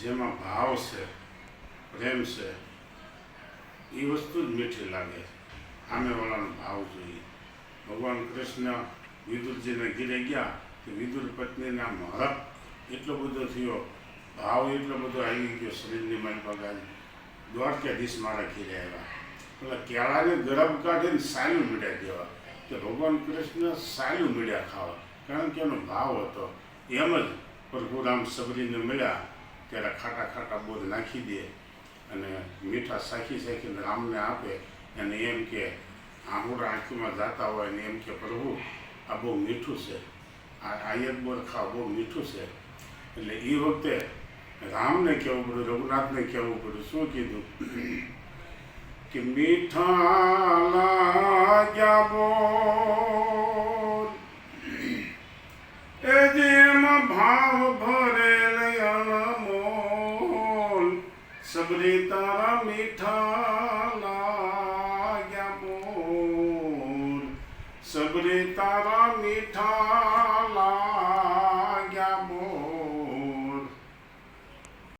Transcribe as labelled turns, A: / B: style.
A: જેમાં ભાવ છે, પ્રેમ છે, એ વસ્તુ જ મીઠી લાગે. સામેવાળાનો ભાવ જોઈએ. ભગવાન કૃષ્ણ વિદુરજીને ઘીરે ગયા કે વિદુર પત્નીને આમ હરખ એટલો બધો થયો, ભાવ એટલો બધો આવી ગયો શરીરની મારી પગારી દોઢ દિશ મારા ઘીરે આવ્યા. પેલા કેળાને ગરબ કાઢીને સાયલું મીડ્યા દેવા કે ભગવાન કૃષ્ણ સાયલું મીડ્યા ખાવા, કારણ કે એનો ભાવ હતો. એમ જ પરશુરામ સબરીને મળ્યા ત્યારે ખાટા ખાટા બોધ નાખી દે અને મીઠા સાખી સાખીને રામને આપે અને એમ કે આહુડા આંખીમાં જાતા હોય ને એમ કે પ્રભુ આ બહુ મીઠું છે, આ એક બોધ ખાવ બહુ મીઠું છે. એટલે એ વખતે રામને કહેવું પડ્યું, રઘુનાથને કહેવું પડ્યું. શું કીધું કે મીઠા લાગ્યા બોલ એ જેમ ભાવ ભરે અનમોલ, સબરી તારા મીઠા લાગ્યા બોલ, સબરી તારા મીઠા